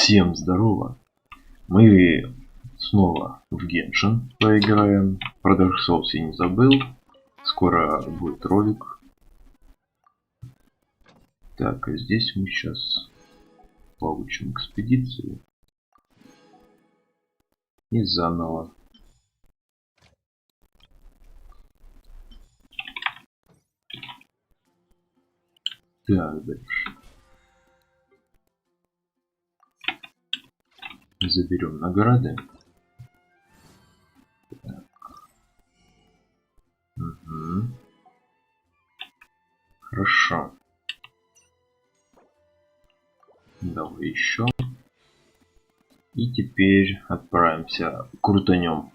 Всем здорово! Мы снова в Genshin поиграем. Про Dark Souls я не забыл. Скоро будет ролик. Так, а здесь мы сейчас получим экспедицию. И заново. Так, дальше. Заберем награды. Так. Угу. Хорошо. Давай еще. И теперь отправимся, крутанем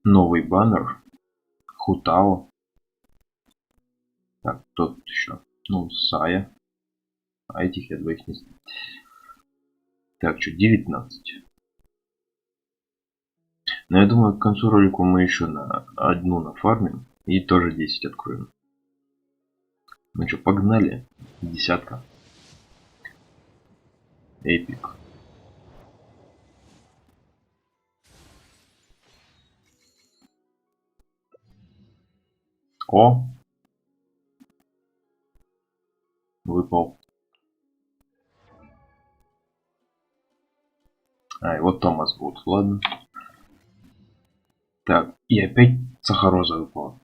новый баннер. Хутао. Так, тот еще. Ну, Сая. А этих я двоих не знаю. Так, что, 19. Но я думаю, к концу ролика мы еще на одну нафармим. И тоже 10 откроем. Ну что, погнали. Десятка. Эпик. О! Выпал. А, и вот Томас будет. Ладно. Так, и опять Сахароза выпала.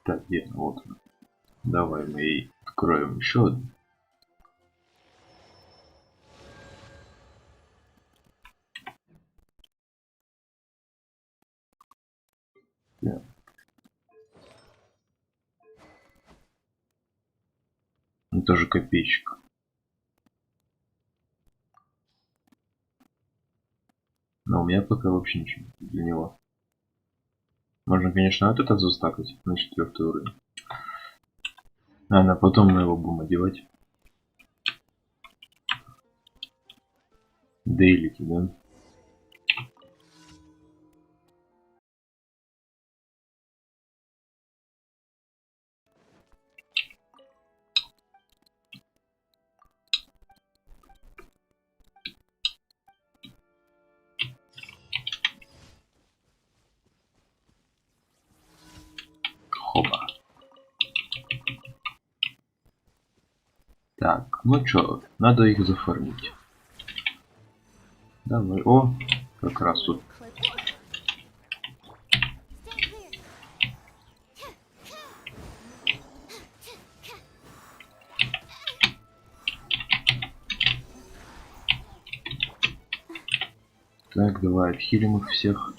Так, где? Вот он. Давай мы ей откроем еще одну. Так. Ну, тоже копеечка. Но у меня пока вообще ничего для него. Можно, конечно, вот этот застакать на 4-й уровень. А потом мы его будем одевать. Дейлики, да? Хоба. Так, ну чё, надо их зафармить. Давай, о, как раз тут. Так, давай отхилим их всех.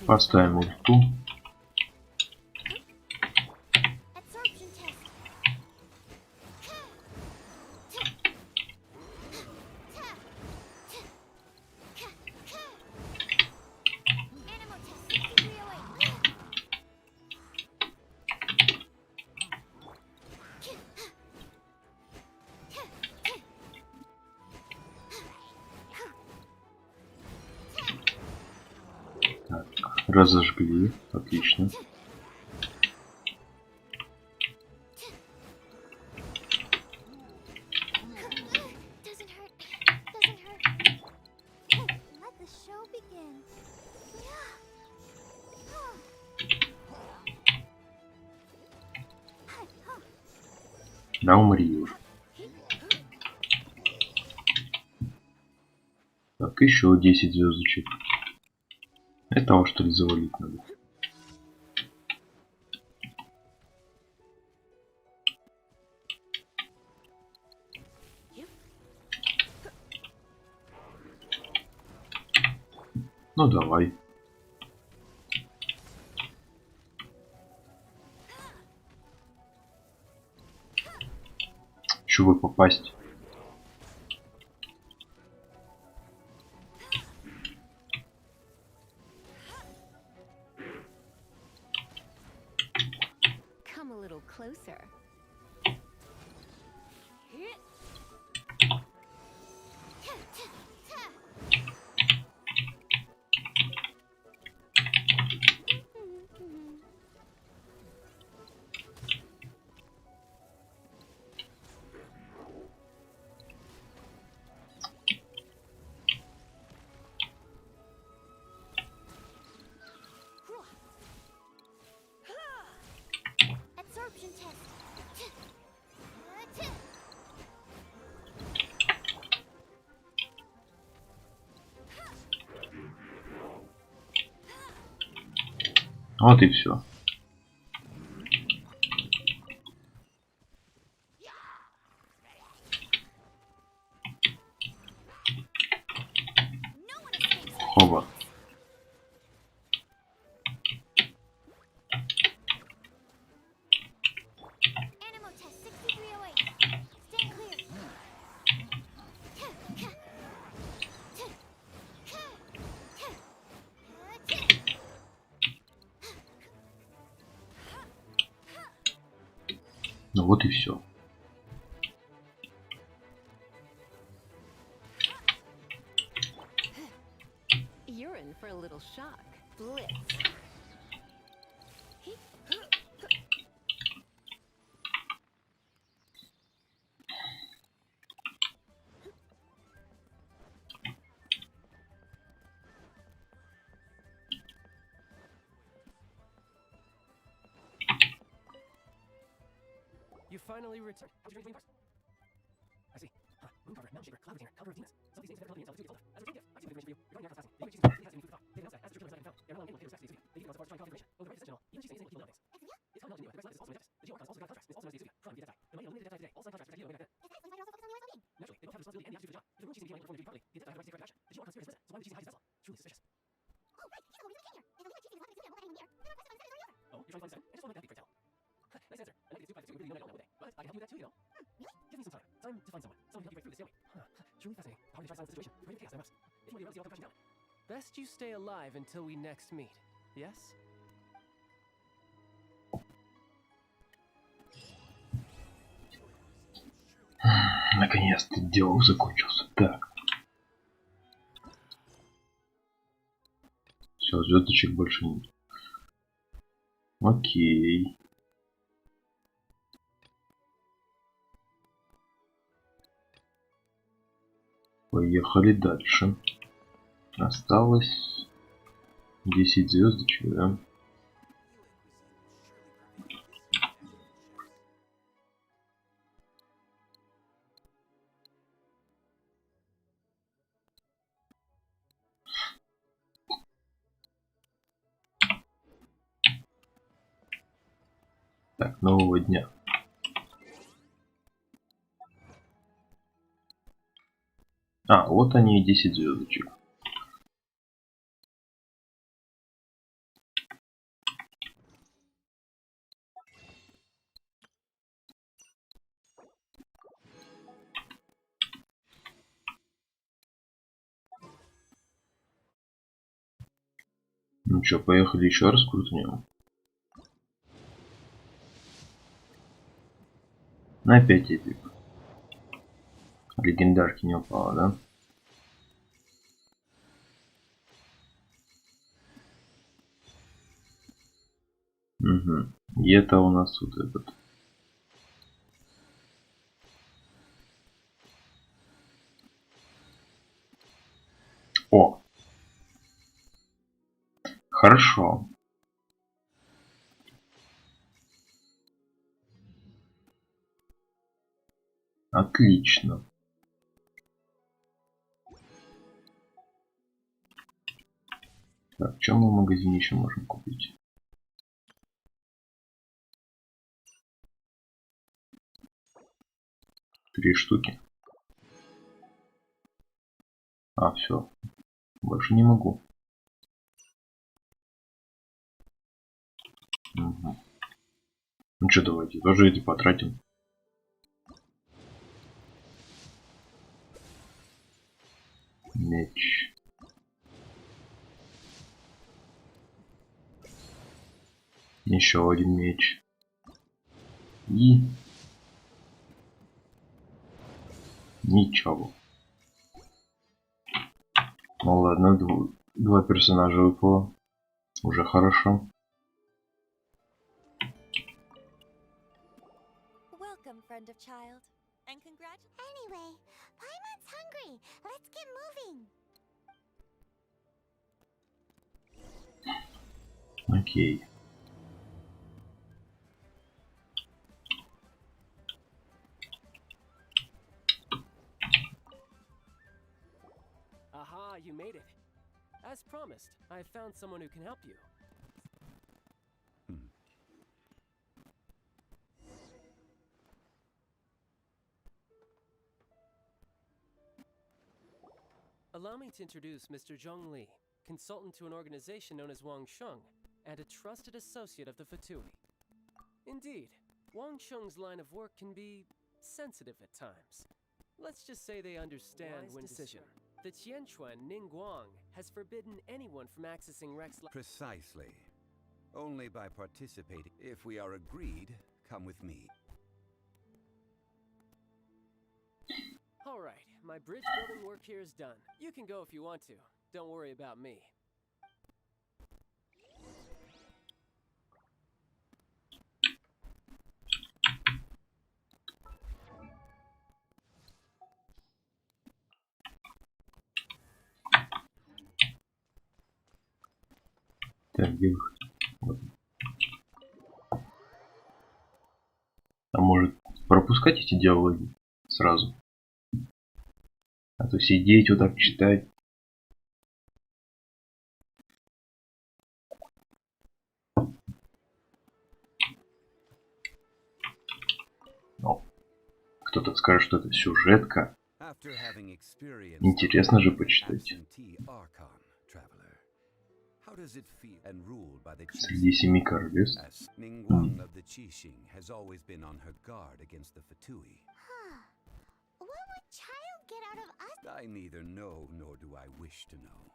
Поставим ульту. Так, разожгли, отлично. Да, умри уже. Так, еще 10 звездочек. Этого что ли завалить надо? Ну давай. Еще бы попасть. Вот и все. Оба. Ну вот и все. You're in for a little shock. Blitz. You finally returned. How's your dream first? I see. Huh. Moon carver, mountain shaper, cloud retainer, color of Venus. Some of these things have developed meaning themselves. As a retreat gift, I've seen information for you. Regarding your class testing, they might choose to testing food thought. They announced that as the children's science studio. They even know it's far to try configuration. Oh, the right is channel. Even she's saying it's new nowadays. It's kind of new. The best love is also new. The GR class also got contrast. This also knows the studio. Prime via Detai. The mighty eliminated Detai today. All sign contrast protect you and back then. Naturally, they both have responsibility and the attitude for the job. If the woman she's engaging might perform duty properly, the Detai have the right to take corrective action. The GR conspiracy is so why would she hide his vessel? Truly suspicious. Oh, you're trying to find the seven? I just want to make that big for tell. Nice answer. I like it too, 5 2. We really know it nowadays. But I can help you with that too, you know. Give me some time. Time to find someone. Someone who can help you break through this stalemate. Huh. Truly fascinating. How do you try to silence the situation? Bring chaos, I must. If you want to see all crashing down. Best you stay alive until we next meet. Yes? Наконец-то диалог закончился. Так. Все, звездочек больше нет. Окей. Поехали дальше. Осталось 10 звездочек, да? Так, нового дня. А, вот они и 10 звездочек. Ну что, поехали еще раз крутнем. На 5 эпик. Легендарки не упала, да? Угу. И это у нас вот этот. О! Хорошо. Отлично. Так, что мы в магазине еще можем купить? Три штуки. А, все. Больше не могу. Угу. Ну что, давайте тоже эти потратим. Меч. Еще один меч. И ничего. Ну ладно, два персонажа выпало. Уже хорошо. Welcome, friend of child. And Anyway, Paimon's hungry. Let's get moving. Окей. Aha, you made it. As promised, I found someone who can help you. Allow me to introduce Mr. Zhong Li, consultant to an organization known as Wang Sheng, and a trusted associate of the Fatui. Indeed, Wang Sheng's line of work can be sensitive at times. Let's just say they understand when decision. The Tianquan Ningguang has forbidden anyone from accessing Rex. Precisely. Only by participating. If we are agreed, come with me. All right, my bridge building work here is done. You can go if you want to. Don't worry about me. Так, где выход? Вот. А может пропускать эти диалоги сразу? А то сидеть вот так читать. Ну, кто-то скажет, что это сюжетка. Интересно же почитать. Среди 7 королевств. I neither know nor do I wish to know,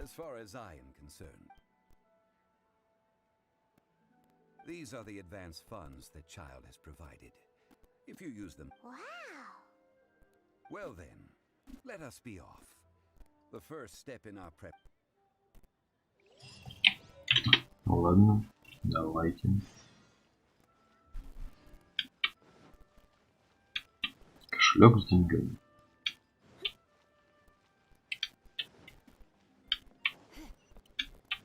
as far as I am concerned. These are the advance funds that Child has provided. If you use them... Wow! Well then, let us be off. The first step in our prep... Ладно, давайте. Кошелек с деньгами.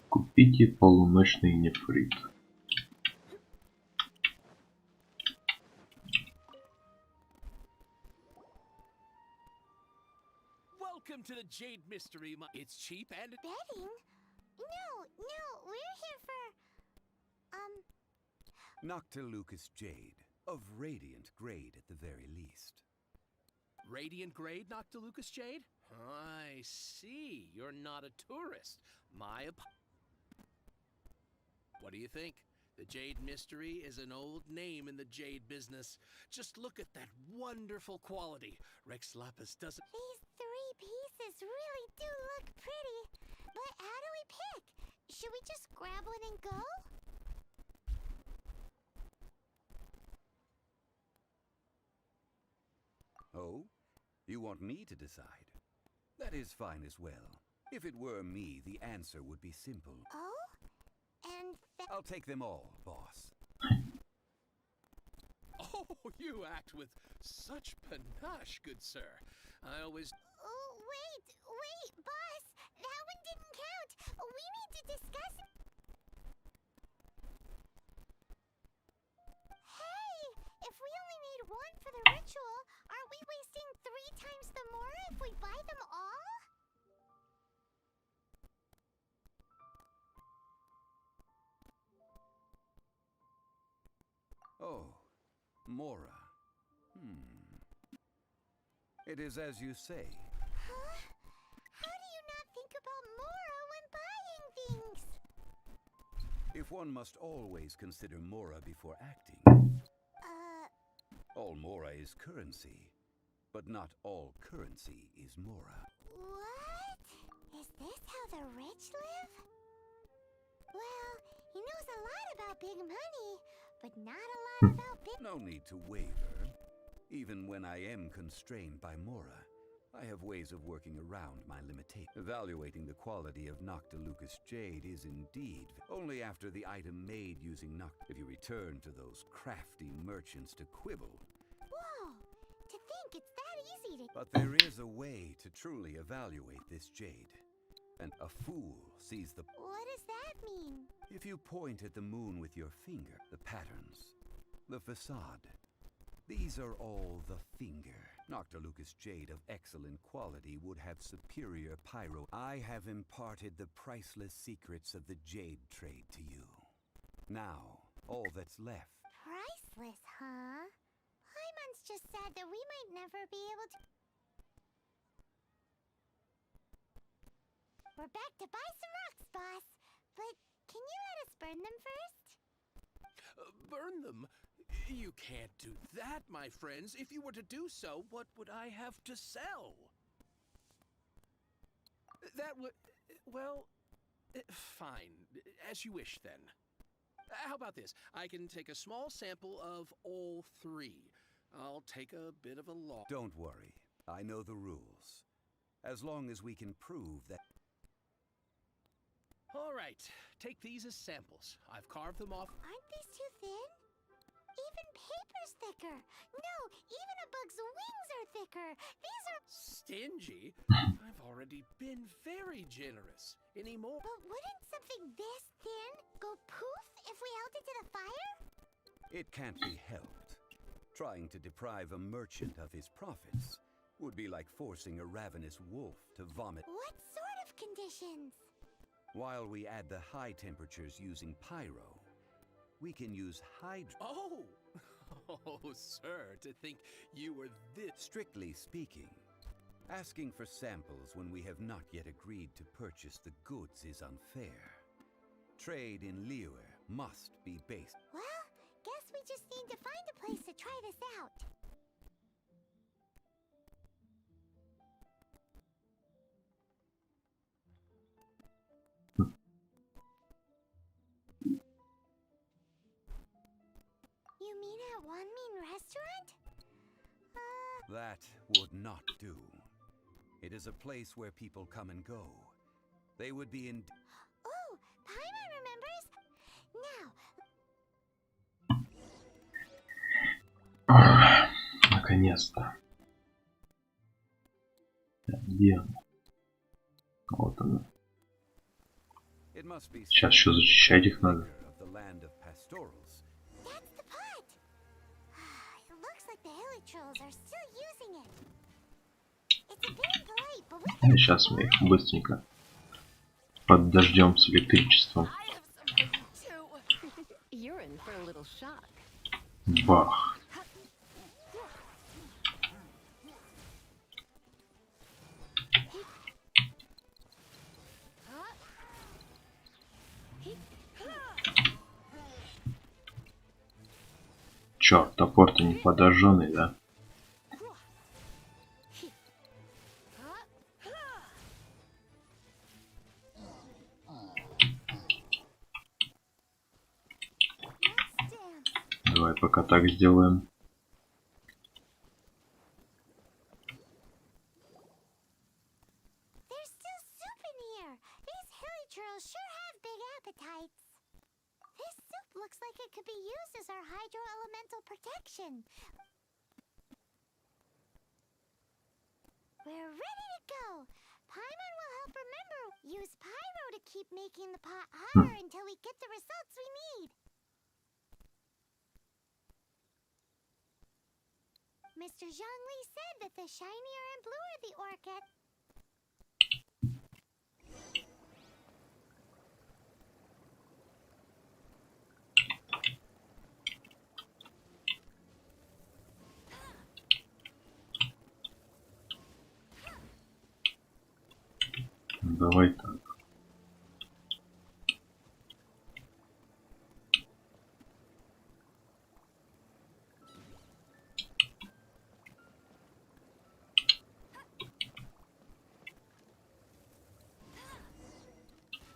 Купите полуночный нефрит. Welcome to the Jade Mystery. It's cheap and... Betting? No, we're here for... Noctilucous Jade, of radiant grade at the very least. Radiant grade, Noctilucous Jade? I see. You're not a tourist. What do you think? The Jade Mystery is an old name in the jade business. Just look at that wonderful quality. Rex Lapis doesn't... These 3 pieces really do look pretty. But how do we pick? Should we just grab one and go? Oh? You want me to decide? That is fine as well. If it were me, the answer would be simple. Oh? And I'll take them all, boss. Oh, you act with such panache, good sir. I always... Oh, wait, boss! That one didn't count! We need to discuss it! Hey! If we only need 1 for the ritual, aren't we wasting 3 times the more if we buy them all? Oh, Mora. It is as you say. Huh? How do you not think about Mora when buying things? If one must always consider Mora before acting. All Mora is currency, but not all currency is Mora. What? Is this how the rich live? Well, he knows a lot about big money, but not a lot about big... No need to waver. Even when I am constrained by Mora, I have ways of working around my limitations. Evaluating the quality of Noctilucous jade is indeed only after the item made using if you return to those crafty merchants to quibble. Whoa! To think it's that easy to... But there is a way to truly evaluate this jade. And a fool sees the... What does that mean? If you point at the moon with your finger, the patterns, the facade, these are all the finger. Noctilucous jade of excellent quality would have superior pyro. I have imparted the priceless secrets of the jade trade to you. Now, all that's left. Priceless, huh? Paimon's just said that we might never be able to... We're back to buy some rocks, boss. But can you let us burn them first? Burn them? You can't do that, my friends. If you were to do so, what would I have to sell? That would... Well, fine. As you wish, then. How about this? I can take a small sample of all three. I'll take a bit of a loss. Don't worry. I know the rules. As long as we can prove that... All right. Take these as samples. I've carved them off. Aren't these too thin? Even paper's thicker. No, even a bug's wings are thicker. These are... Stingy? I've already been very generous. Any more? But wouldn't something this thin go poof if we held it to the fire? It can't be helped. Trying to deprive a merchant of his profits would be like forcing a ravenous wolf to vomit. What sort of conditions? While we add the high temperatures using pyro, we can use Oh! Oh, sir, to think you were this... Strictly speaking, asking for samples when we have not yet agreed to purchase the goods is unfair. Trade in Liyue must be based... Well, guess we just need to find a place to try this out. You mean at Wanmin Restaurant? That would not do. It is a place where people come and go. They would be in... Oh, Paimon remembers? Now, Наконец-то. Где он? Вот он. It must be Сейчас еще зачищать их надо. of the land of pastorals. that's the pot. It looks like the hilly trolls are still using it. It's a bit impolite, but we can... Сейчас мы их быстренько под дождем с электричеством. I have something too. You're in for a little shock. Бах. Черт, топор-то не подожженный, да? Давай пока так сделаем. There's still soup in here. These hilly trolls sure have big appetites. This soup looks like it could be used as our hydro-elemental protection. We're ready to go. Paimon will help remember. Use pyro to keep making the pot hotter until we get the results we need. Mr. Zhongli said that the shinier and bluer the orchid. Давай так.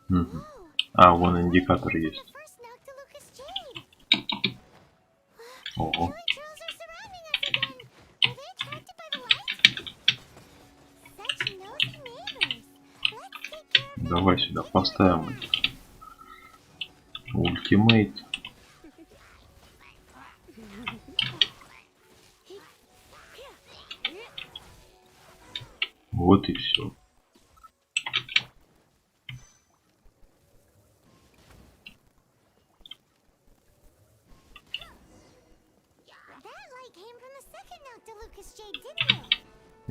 Мгм. А, вон индикатор есть. The first Noctilucous jade. Ого. Hilly trolls are surrounding us again. Are they attracted by the light? Давай сюда поставим ультимейт. Вот и все. That light came from the second Noctilucous Jade, didn't it?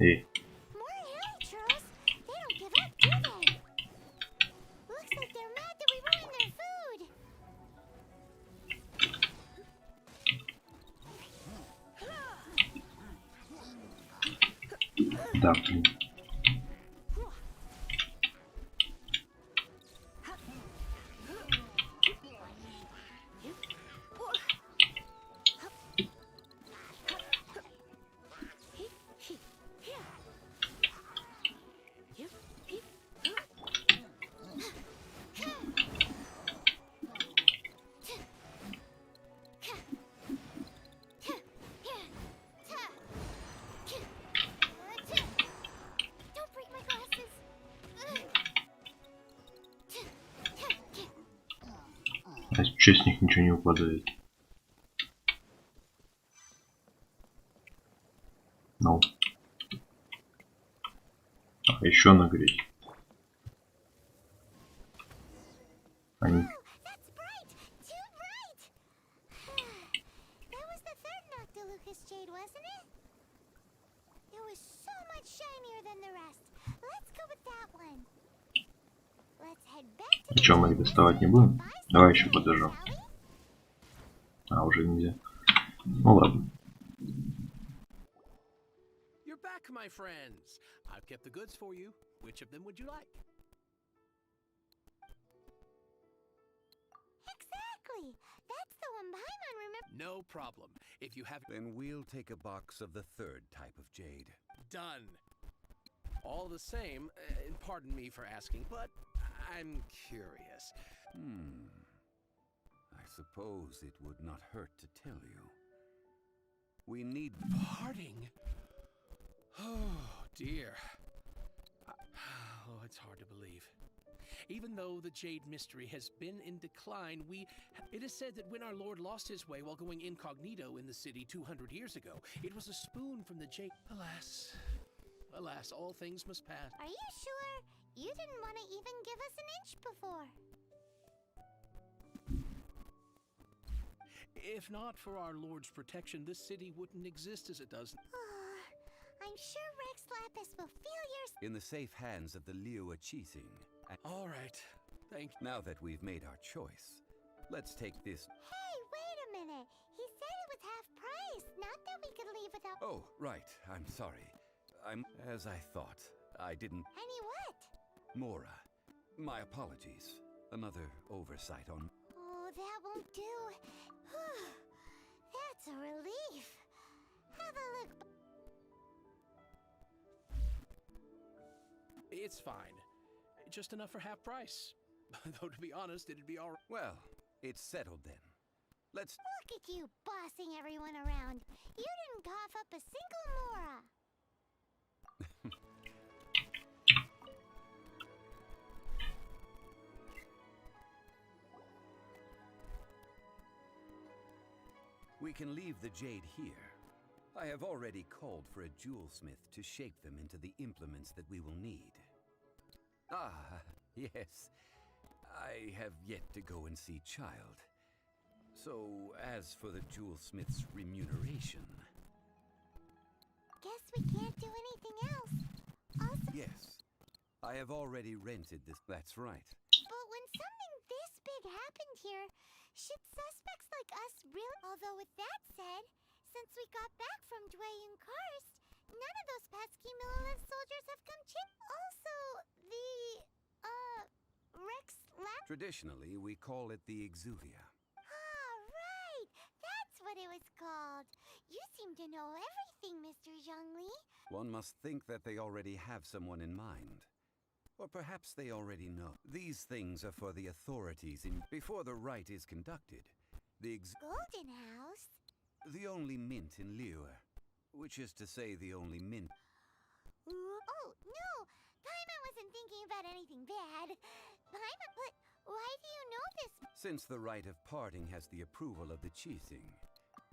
Эй, More hilly churls? They don't give up, do they? Looks like they're mad that we ruined their food. да, блин. Don't break my glasses. А что с них ничего не упадает? Ну. А еще нагреть. Они... That's bright! Too bright! That was the third Noctilucous Jade, wasn't it? It was so much shinier than the rest. Let's go with that one. Let's head back to the Что, мы их доставать не будем? Давай еще подожжем. А, уже нельзя. Ну ладно. You're back, my friends. I've kept the goods for you. Which of them would you like? Exactly! That's the one Paimon remember. No problem. If you have Then we'll take a box of the third type of jade. done. All the same, pardon me for asking, but I'm curious. I suppose it would not hurt to tell you. We need... Parting? Oh, dear. Oh, it's hard to believe. Even though the Jade mystery has been in decline, it is said that when our Lord lost his way while going incognito in the city 200 years ago, it was a spoon from the Jade. Alas. Alas, all things must pass. Are you sure? You didn't want to even give us an inch before. If not for our Lord's protection, this city wouldn't exist as it does. I'm sure Rex Lapis will feel your... In the safe hands of the Liu Achising. All right. Thank you. Now that we've made our choice, let's take this... Hey, wait a minute. He said it was half price, not that we could leave without... Oh, right. I'm sorry. I'm... As I thought. I didn't... Any what? Mora. My apologies. Another oversight on... Oh, that won't do. That's a relief. Have a look. It's fine. Just enough for half price. Though, to be honest, it'd be all right. Well, it's settled then. Let's... Look at you bossing everyone around. You didn't cough up a single Mora. We can leave the jade here. I have already called for a jewelsmith to shape them into the implements that we will need. Ah, yes. I have yet to go and see Child. So, as for the jewelsmith's remuneration... Guess we can't do anything else. Also, Yes. I have already rented this... That's right. but when something this big happened here, should suspects like us really... Although with that said, since we got back from Dwayne Karst, none of those pesky Millilith soldiers have come Also, the, Rex Lab... Traditionally, we call it the Exuvia. Ah, right! That's what it was called. You seem to know everything, Mr. Zhongli. One must think that they already have someone in mind. Or perhaps they already know. These things are for the authorities before the rite is conducted. Golden House? The only mint in Liyue, which is to say the only mint. Oh, no! Paimon wasn't thinking about anything bad. Paimon, but why do you know this? Since the rite of parting has the approval of the Qixing,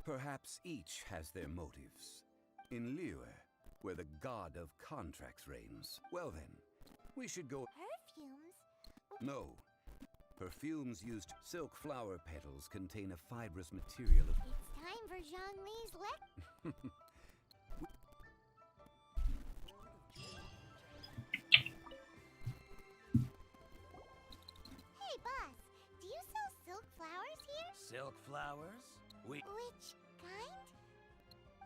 perhaps each has their motives. In Liyue, where the god of contracts reigns, well then, we should go. Perfumes? No. Perfumes used silk flower petals contain a fibrous material of. It's time for Zhongli's lecture. Hey, boss, do you sell silk flowers here? Silk flowers? Which kind?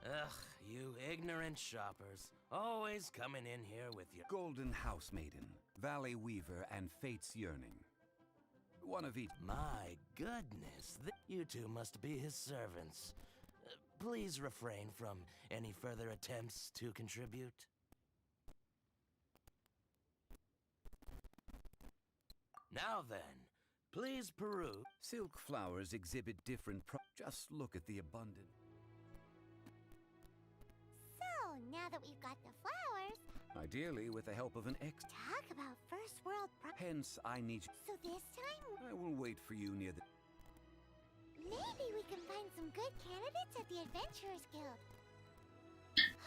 Ugh, you ignorant shoppers. Always coming in here with your... Golden House Maiden, Valley Weaver, and Fate's Yearning. One of each. My goodness, you two must be his servants. Please refrain from any further attempts to contribute. Now then, please peruse. Silk flowers exhibit different just look at the abundant. So, now that we've got the flowers, Ideally with the help of an ex. talk about first world Hence, I need. So this time, I will wait for you near the. maybe we can find some good candidates at the Adventurers Guild.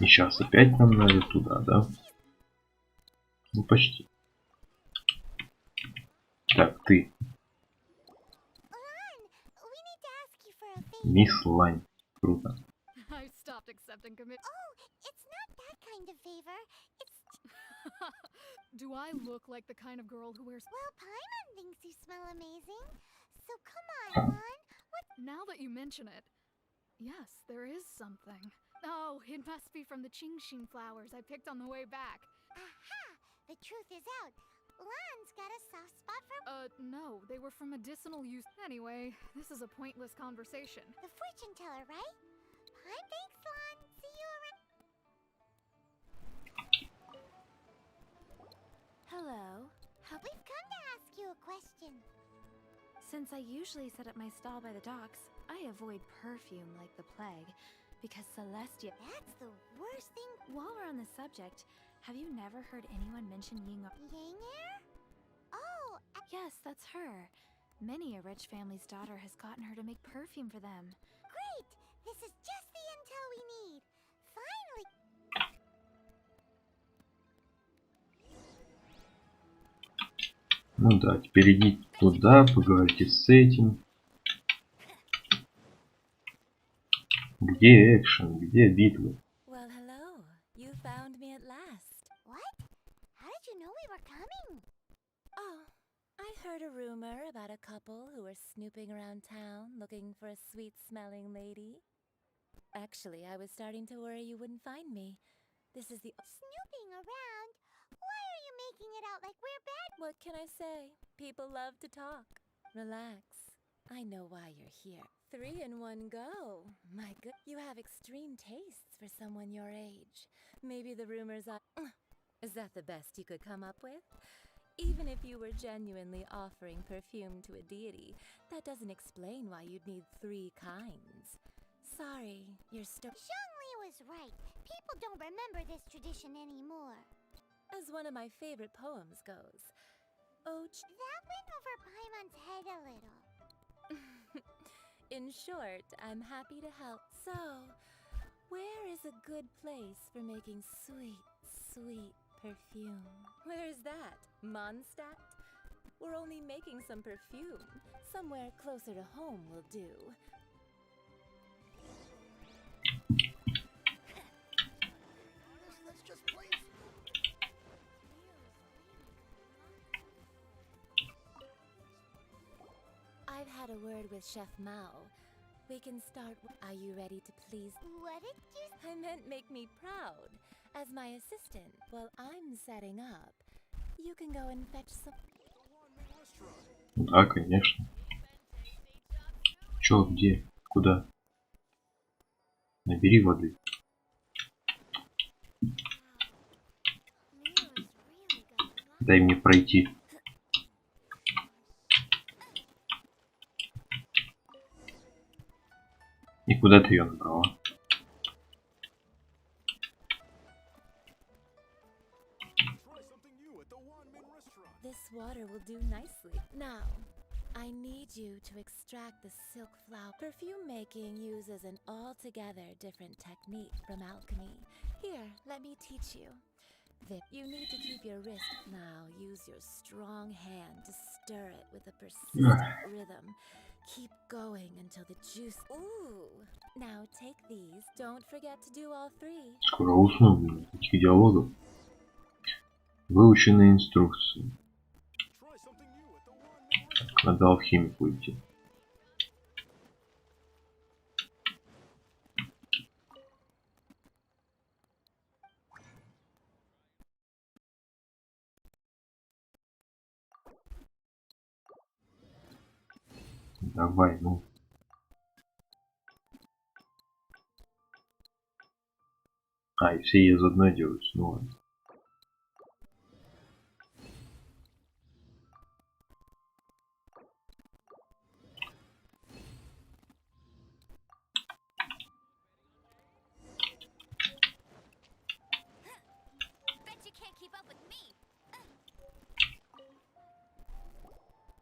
И сейчас опять нам надо туда, да? Ну почти. Так, ты. Lan, we need to ask you for a favor. Мисс Лань. Круто. I stopped accepting commit. Oh, it's not that kind of favor. It's Do I look like the kind of girl who wears... well, Paimon thinks you smell amazing. So come on, Lan. What? Now that you mention it, yes, there is something. Oh, it must be from the Genshin flowers I picked on the way back. Aha! The truth is out. Lan's got a soft spot for No, they were for medicinal use. Anyway, this is a pointless conversation. the fortune teller, right? Thanks, Lan. See you around. Hello. We've come to ask you a question. Since I usually set up my stall by the docks, I avoid perfume like the plague, because Celestia... That's the worst thing. While we're on the subject, have you never heard anyone mention Ying... Yang Air? Oh, Yes, that's her. Many a rich family's daughter has gotten her to make perfume for them. great! This is just the intel we need. Finally. Ну да, теперь идите туда, поговорите с этим. Где экшен? Где битвы? Well, hello. You found me at last. What? How did you know we were coming? Oh, I heard a rumor about a couple who were snooping around town looking for a sweet-smelling lady. Actually, I was starting to worry you wouldn't find me. This is the... Snooping around? Why are you making it out like we're bad? What can I say? People love to talk. Relax. I know why you're here. 3 in one go. My good. You have extreme tastes for someone your age. Maybe the rumors are... Is that the best you could come up with? Even if you were genuinely offering perfume to a deity, that doesn't explain why you'd need 3 kinds. Sorry, your story... Zhongli was right. People don't remember this tradition anymore. As one of my favorite poems goes. Oh, That went over Paimon's head a little. in short, I'm happy to help. So, where is a good place for making sweet, sweet perfume? Where is that? Mondstadt? We're only making some perfume. Somewhere closer to home will do. Let's just play. I've had a word with Chef Mao. We can start. Are you ready to please? What did you say? I meant make me proud. As my assistant, while I'm setting up, you can go and fetch some. Да, конечно. Чё, где? Куда? Набери воды. Дай мне пройти. И куда ты ее набрала? Try something new at the wine do nicely. Now, I need you to extract the silk flower. Perfume making uses an altogether different technique from alchemy. Here, let me teach you. You need to keep your wrist. Now, use your strong hand to stir it with a persistent rhythm. Keep going until the juice. Ooh! Now take these. Don't forget to do all three. Скоро усну, блин, таких диалогов. Выученные инструкции. Надо алхимику идти. Давай, ну. А, и все из одной делаются, ну ладно. Bet you can't keep up with me.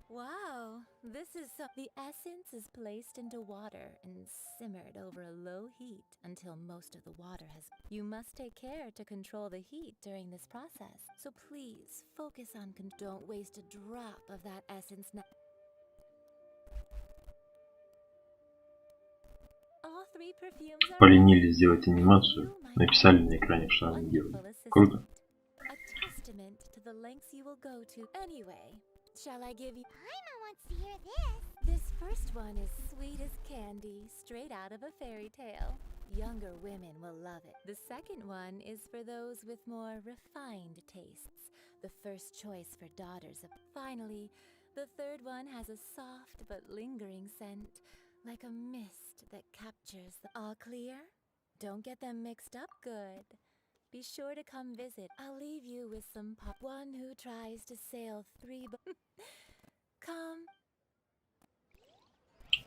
Wow, this is the essence is placed into water and simmered over a low heat until most of the water has. You must take care to control the heat during this process. So please focus on don't waste a drop of that essence. All three perfumes are Поленились сделать анимацию. Написали на экране, что надо делать. Круто. A testament to the lengths you will go to. Anyway, shall I give you? Paimon wants to hear this. This first one is sweet as candy, straight out of a fairy tale. Younger women will love it. The second one is for those with more refined tastes. The first choice for daughters of. Finally, the third one has a soft but lingering scent, like a mist that captures the. All clear? Don't get them mixed up. Good. Be sure to come visit. I'll leave you with some pop. One who tries to sail three. Come.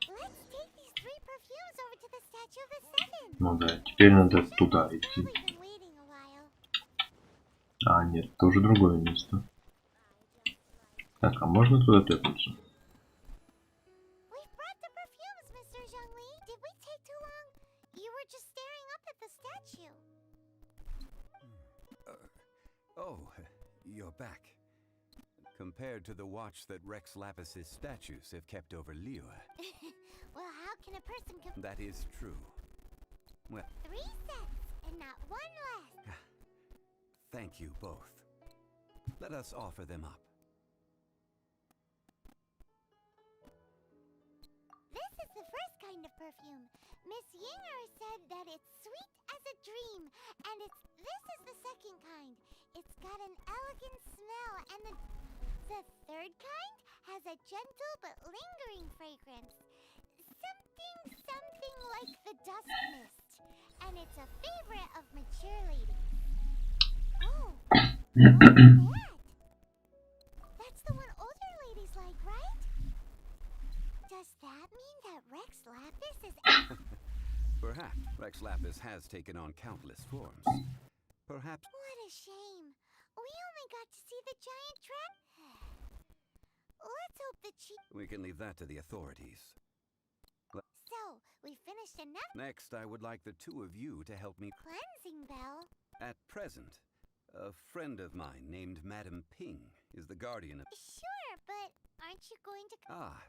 Let's take these 3 perfumes over to the Statue of the Seven. Ну да, теперь надо туда идти. Probably been waiting a while. А, нет, это уже другое место. Так, а можно туда тэпнуться? We've brought the perfumes, Mr. Zhongli. Did we take too long? You were just staring up at the statue. Oh, you're back. Compared to the watch that Rex Lapis's statues have kept over Liyue. Well, how can a person That is true. Well, 3 sets and not one less? thank you both. Let us offer them up. This is the first kind of perfume. Miss Yinger said that it's sweet as a dream, and this is the second kind. It's got an elegant smell, and the third kind has a gentle but lingering fragrance. Something like the dust mist, and it's a favorite of mature ladies. Oh, what's that? That's the one older ladies like, right? Does that mean that Rex Lapis is... Perhaps Rex Lapis has taken on countless forms. Perhaps. What a shame. We only got to see the giant trap. Let's hope the chief... We can leave that to the authorities. So, we finished enough Next, I would like the two of you to help me. cleansing bell. At present, a friend of mine named Madame Ping is the guardian of. Sure, but aren't you going to... Ah,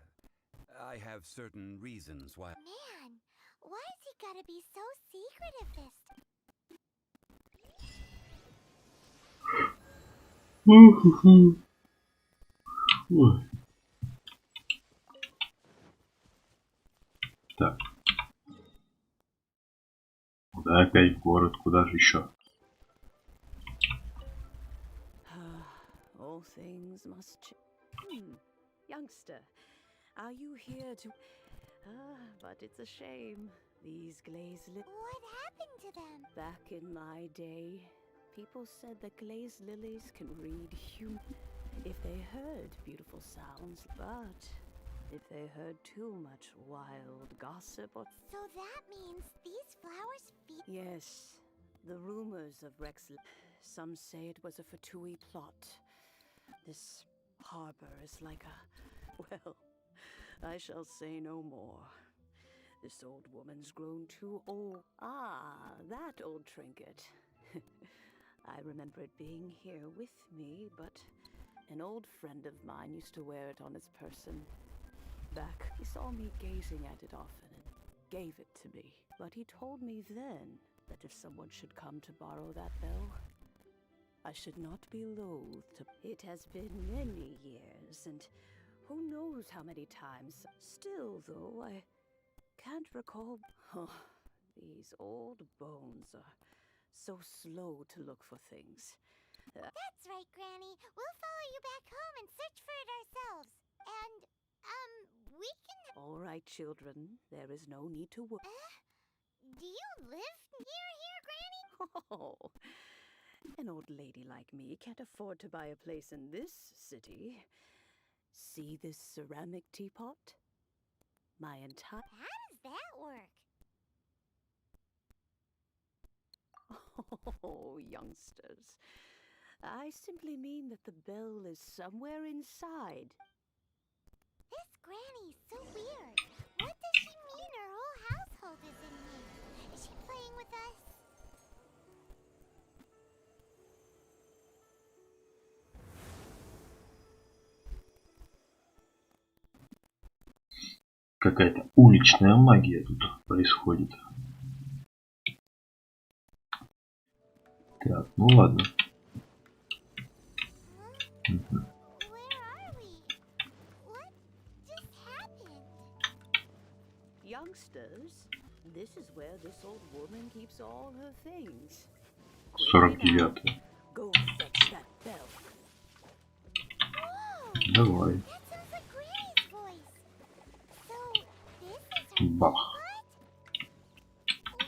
I have certain reasons why. Man, why has he gotta be so secretive this... Ой. Так. Куда опять в город? Куда же еще? All things must youngster, are you here to... but it's a shame. These glazed What happened to them? Back in my day, people said that glazed lilies can read human if they heard beautiful sounds, but if they heard too much wild gossip or... So that means these flowers feed... Yes, the rumors of Rex... Some say it was a Fatui plot. This... harbor is like a... Well, I shall say no more. This old woman's grown too old. Ah, that old trinket. I remember it being here with me, but an old friend of mine used to wear it on his person. Back, he saw me gazing at it often and gave it to me. But he told me then that if someone should come to borrow that bell, I should not be loath to... It has been many years, and who knows how many times. Still, though, I can't recall... Oh, these old bones are so slow to look for things. That's right, Granny. We'll follow you back home and search for it ourselves. And, we can... All right, children. There is no need to worry. Do you live near here, Granny? Oh, an old lady like me can't afford to buy a place in this city. See this ceramic teapot? My entire... How does that work? Oh, youngsters. I simply mean that the bell is somewhere inside. This Granny's so weird. What does she mean her whole household is in here? Is she playing with us? Какая-то уличная магия тут происходит. Так, ну ладно. Мгм. Where are we? What just happened? Youngsters, this is where this old woman keeps all her things. 49. Go fetch that bell. Whoa! Давай. That sounds like Granny's voice. So, this is her Бах. teapot?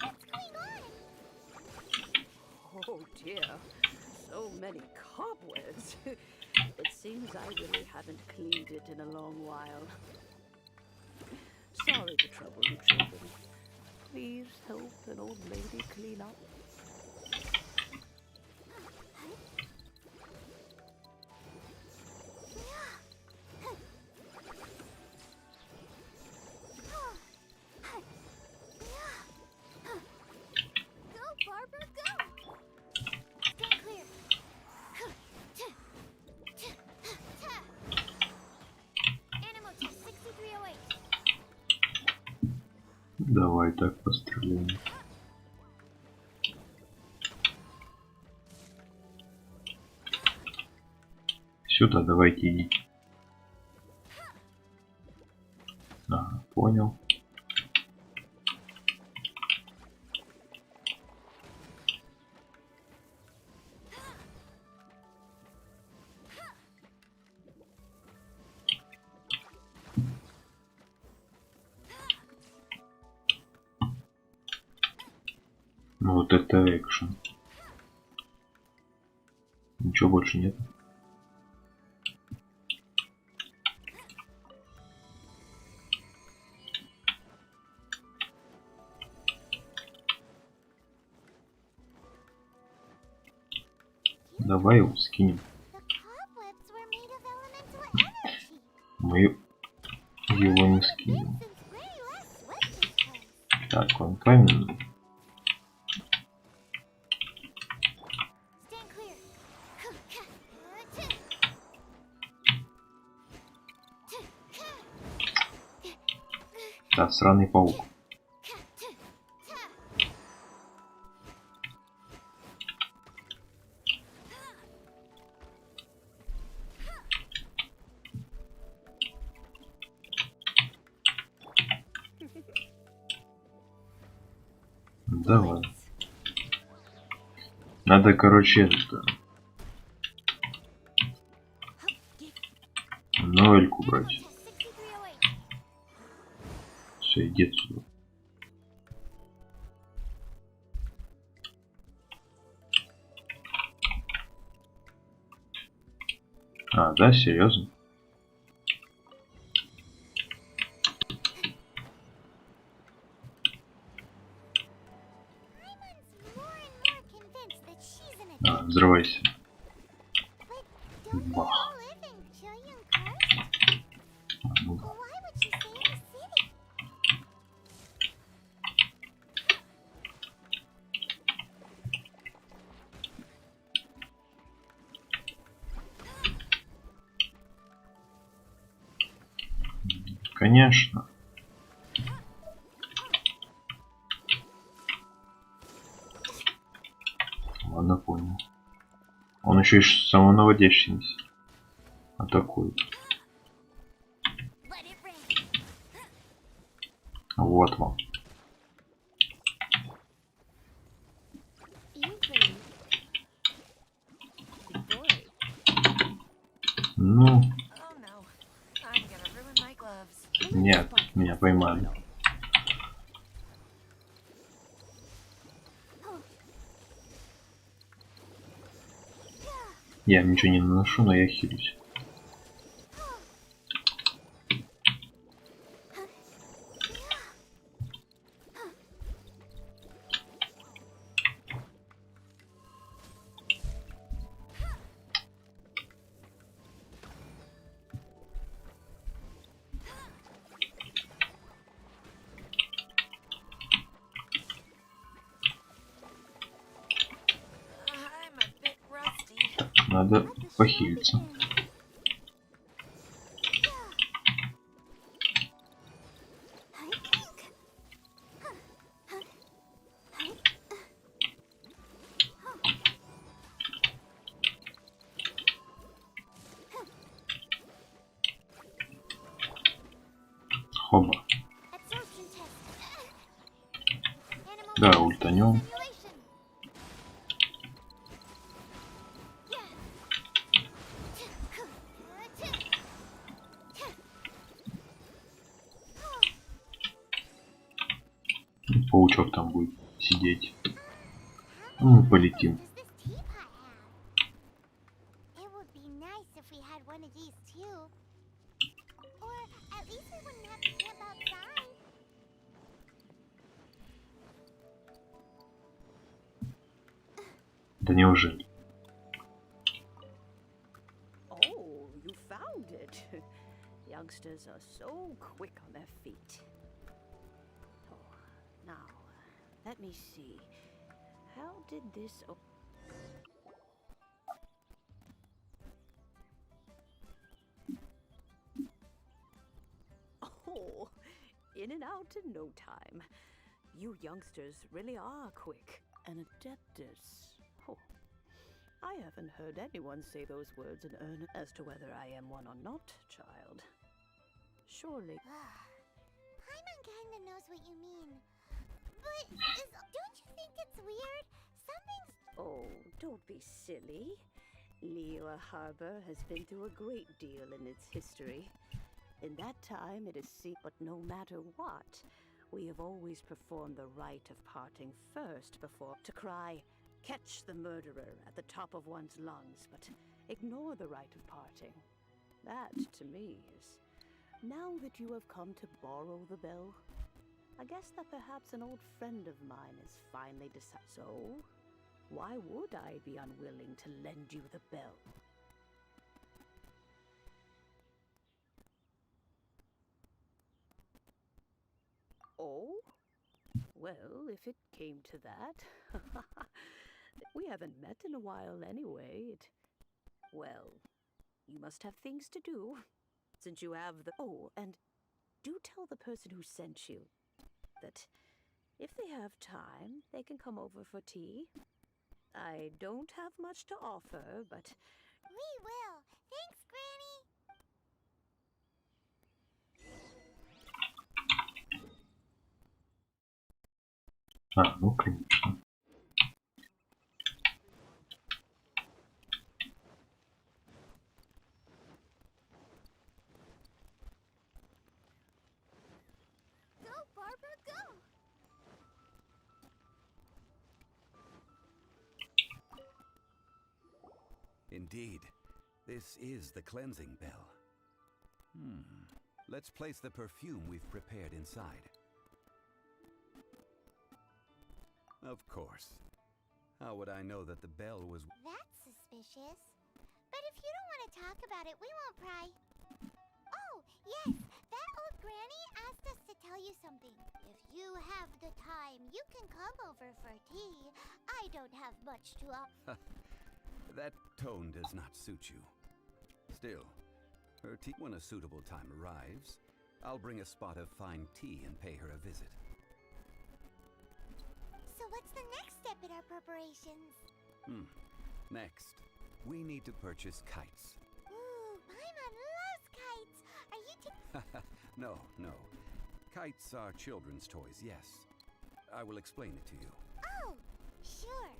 What's going on? Oh dear, so many cobwebs. It seems I really haven't cleaned it in a long while. Sorry to trouble you, children. Please help an old lady clean up. Go, Barbara, go! Stand clear. Animal test 6308. Давай так постреляем. Сюда давайте идите. Ага, понял. Ну вот это экшен. Ничего больше нет. Давай его скинем. The cobwebs were made of elemental energy. Мы его не скинем. Since Granny last swept this place. Так, он каменный. Stand clear. Да, сраный паук. Давай. Надо, короче, это... Ноэльку брать. Test 6308. Все, иди отсюда. А, да, серьезно? Raymon's more and more convinced that she's an А, addict. взрывайся. But don't they Бах. all live in Julian конечно. Ладно, понял. Он еще и самонаводящийся атакует. Вот вам. Ну, нет, меня поймали. Я ничего не наношу, но я хилюсь. Надо похилиться. Хоба. Да, ультанем. Паучок там будет сидеть. Ну, мы полетим. Да неужели? Oh, you found it. Youngsters are so quick on their feet. Oh, now, let me see. How did this... Oh, in and out in no time. You youngsters really are quick. An adeptus. Oh, I haven't heard anyone say those words in earnest as to whether I am one or not, child. Surely. Paimon kinda knows what you mean. But don't you think it's weird? Something's... Oh, don't be silly. Liyue Harbor has been through a great deal in its history. In that time, it is seen, but no matter what, we have always performed the rite of parting first before to cry, "Catch the murderer" at the top of one's lungs, but ignore the rite of parting. That, to me, is... Now that you have come to borrow the bell, I guess that perhaps an old friend of mine has finally decided. So, why would I be unwilling to lend you the bell? Oh? Well, if it came to that. We haven't met in a while anyway. Well, you must have things to do, since you have the... Oh, and do tell the person who sent you that if they have time, they can come over for tea. I don't have much to offer, but... We will. Thanks, Granny. А, ну конечно. Go, Barbara, go. Indeed, this is the cleansing bell. Let's place the perfume we've prepared inside. Of course. How would I know that the bell was... That's suspicious. But if you don't want to talk about it, we won't pry. Oh, yes, that old granny asked us to tell you something. If you have the time, you can come over for tea. I don't have much to offer. That tone does not suit you. Still, her tea when a suitable time arrives, I'll bring a spot of fine tea and pay her a visit. So what's the next step in our preparations? Next, we need to purchase kites. Ooh, Paimon loves kites! Are you No, no. Kites are children's toys, yes. I will explain it to you. Oh, sure.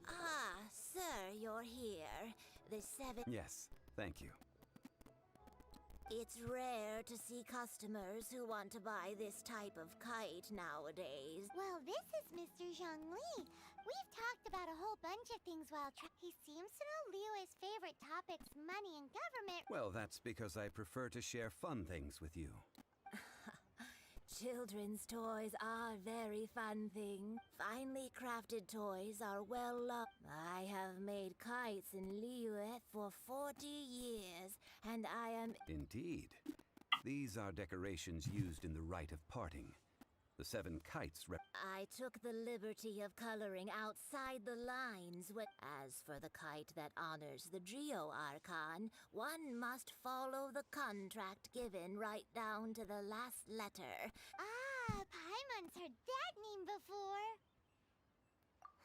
Ah, sir, you're here. The 7. Yes, thank you. It's rare to see customers who want to buy this type of kite nowadays. Well, this is Mr. Zhongli. We've talked about a whole bunch of things while he seems to know Liyue's favorite topics, money and government. Well, that's because I prefer to share fun things with you. Children's toys are very fun things. Finely crafted toys are well loved. I have made kites in Liyue for 40 years, and I am... Indeed. These are decorations used in the rite of parting. The 7 kites I took the liberty of coloring outside the lines. As for the kite that honors the Geo Archon, one must follow the contract given right down to the last letter. Ah, Paimon's heard that name before.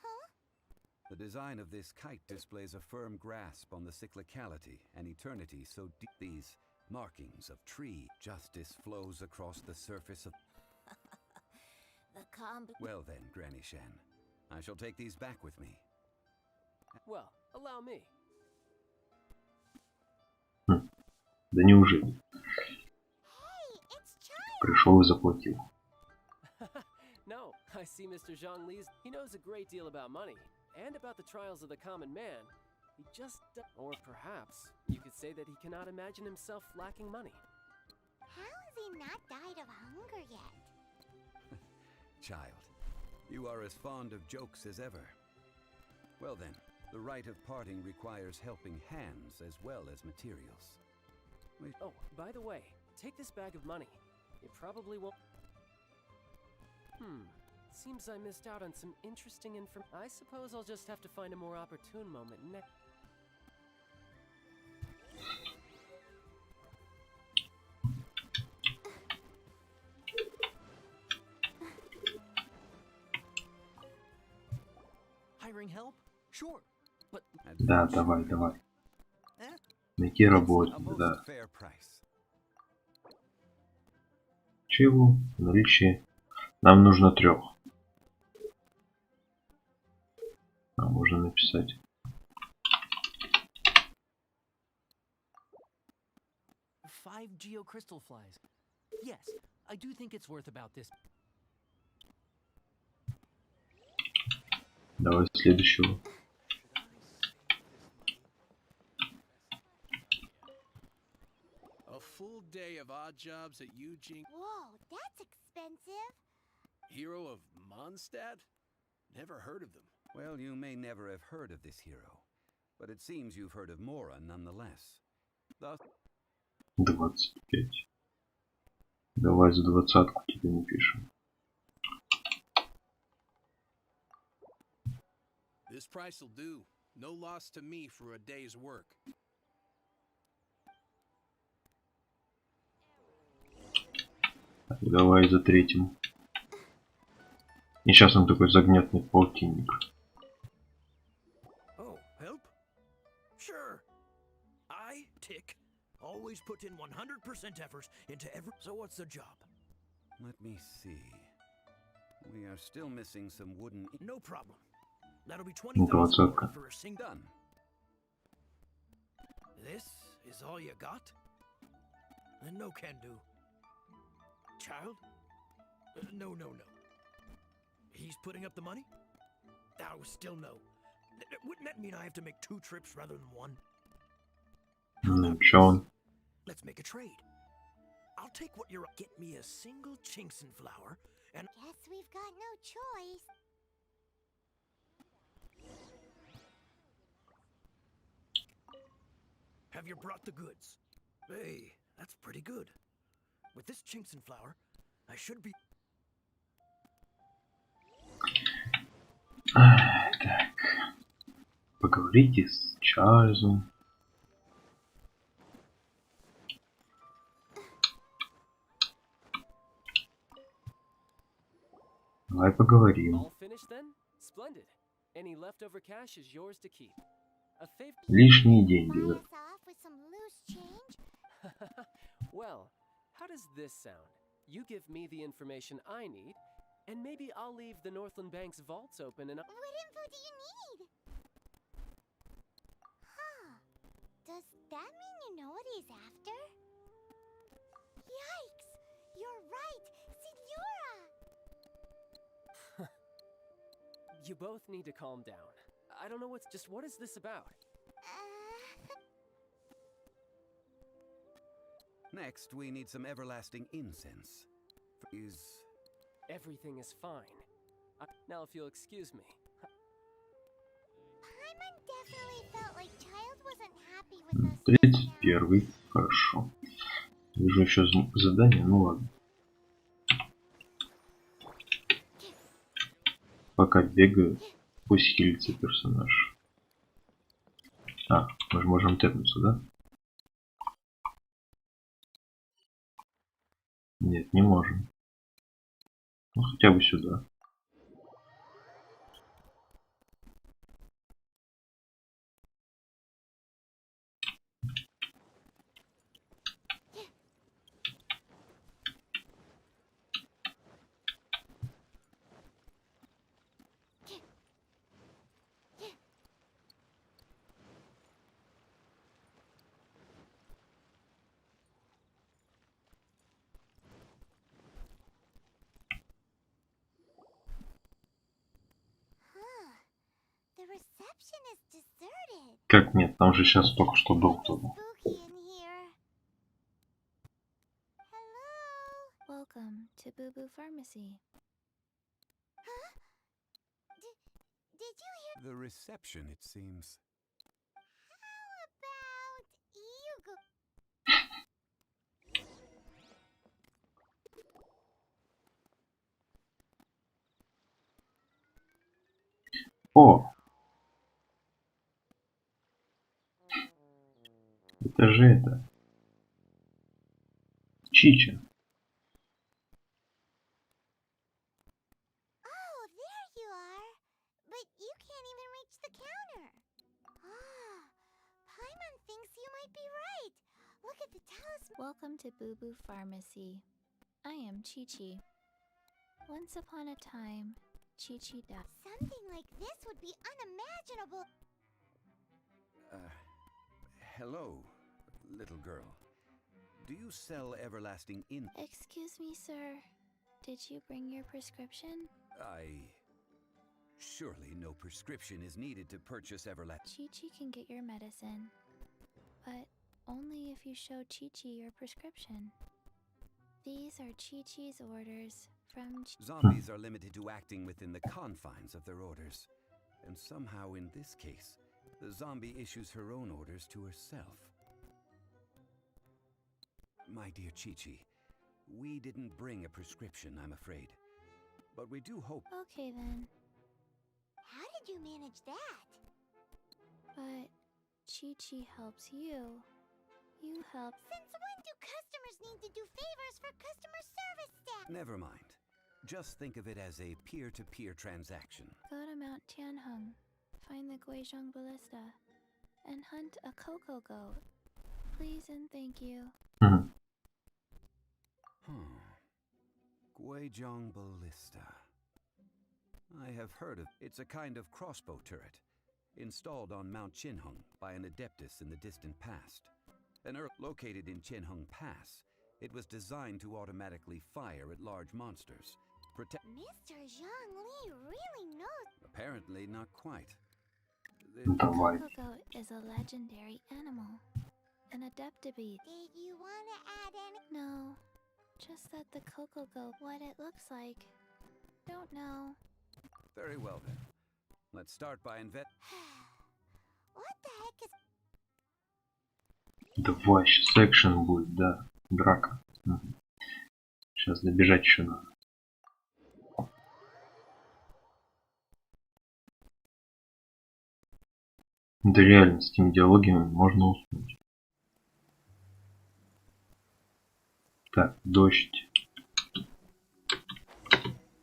Huh? The design of this kite displays a firm grasp on the cyclicality and eternity so deep. These markings of tree justice flows across the surface of... Well then, Granny Shan, I shall take these back with me. Well, allow me. Да неужели? Hey, it's Chai! Пришел и заплатил. No, I see Mr. Zhongli's. He knows a great deal about money and about the trials of the common man. He just... Or perhaps you could say that he cannot imagine himself lacking money. How has he not died of hunger yet? Child, you are as fond of jokes as ever. Well then, the rite of parting requires helping hands as well as materials. Oh, by the way, take this bag of money. It probably won't... Seems I missed out on some interesting information. I suppose I'll just have to find a more opportune moment next. Hiring help? Sure, but... Да, давай, давай. Найти работу, да. Чего? Наличие. Нам нужно 3. А, можно написать. Five geocrystal flies. Yes, I do think it's worth about this. Давай следующего. A full day of odd jobs at Eugene. Whoa, that's expensive. Hero of Mondstadt? Never heard of them. Well, you may never have heard of this hero, but it seems you've heard of Mora nonetheless. Thus... 25. Давай за 20 тебе напишем. This price will do. No loss to me for a day's work. Давай за 3. И сейчас он такой загнетный полтинник. Oh, help? Sure. I, Tick, always put in 100% effort into every... So what's the job? Let me see. We are still missing some wooden... No problem. That'll be 20,000 for a single... Done. This is all you got? Then no can do. Child? No. He's putting up the money? Oh, still no. Wouldn't that mean I have to make 2 trips rather than 1? Чё он? Let's make a trade. I'll take what you're. Get me a single Chinxin flower, and Guess we've got no choice. have you brought the goods? Hey, that's pretty good. With this Chinxin flower, I should be. Так. Поговорите с Чарльзом. Давай поговорим. All finished then? Splendid. Any leftover cash is yours to keep. A favor. Лишние деньги. Buy Да. us off with some loose change? Well, how does this sound? You give me the information I need, and maybe I'll leave the Northland Bank's vaults open and. What info do you need? Huh. Does that mean you know what he's after? Yikes! You're right! Senora! You both need to calm down. I don't know what is this about? Next, we need some everlasting incense. Everything is fine. Now, if you'll excuse me. Paimon definitely felt like Child wasn't happy with us. just now. 31. Хорошо. Вижу еще задание. Ну ладно. Пока бегаю, пусть хилится персонаж. А, мы же можем тэпнуться, да? Нет, не можем. Ну, хотя бы сюда. Huh. The reception is deserted. Как нет? Там же сейчас только что был кто-то. Spooky in here. Hello? Welcome to Boo Boo Pharmacy. Huh? Did you hear? The reception, it seems. How about you go? О! Это же это. Чича. Oh, there you are. But you can't even reach the counter. Ah, Paimon thinks you might be right. Look at the talisman. Welcome to Boo Boo Pharmacy. I am Chi-Chi. Once upon a time, Chi-Chi died. Something like this would be unimaginable. Hello, little girl. Do you sell everlasting in? Excuse me, sir. Did you bring your prescription? Surely no prescription is needed to purchase everlasting. Chi-Chi can get your medicine, but only if you show Chi-Chi your prescription. These are Chi-Chi's orders from Zombies are limited to acting within the confines of their orders. And somehow in this case, the zombie issues her own orders to herself. My dear Chi-Chi, we didn't bring a prescription, I'm afraid. But we do hope... Okay then, How did you manage that? but Chi-Chi helps you. You help. Since when do customers need to do favors for customer service staff? Never mind. Just think of it as a peer-to-peer transaction. Go to Mount Tianheng, find the Guizhong Ballista, and hunt a cocoa goat. Please and thank you. Guizhong Ballista. I have heard of... It's a kind of crossbow turret, installed on Mount Tianheng by an adeptus in the distant past. Located in Tianheng Pass, it was designed to automatically fire at large monsters. Mr. Zhang Li really knows. Apparently not quite. Давай. Cocoa goat is a legendary animal. an adept to be. Did you want to add any? No, just that the Coco Go, what it looks like. Don't know. Very well then. Let's start by What the heck is? Давай, сейчас экшен будет, да. Драка. Сейчас добежать еще надо. Да реально, с этими диалогами можно уснуть. Так, дождь.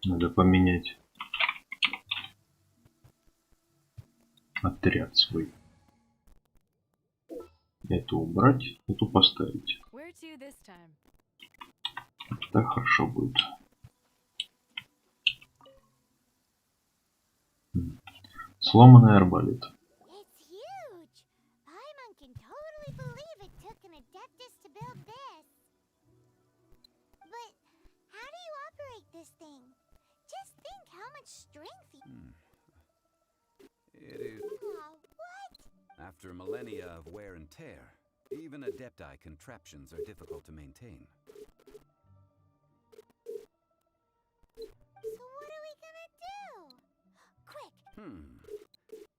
Надо поменять отряд свой. Эту убрать, эту поставить. Так хорошо будет. Сломанный арбалет. It's huge. Paimon can totally believe it took an adeptus to build this. But how do you operate this thing? Just think how much strength you... It is... Aw, what? After millennia of wear and tear, even adepti contraptions are difficult to maintain. So what are we gonna do? Quick!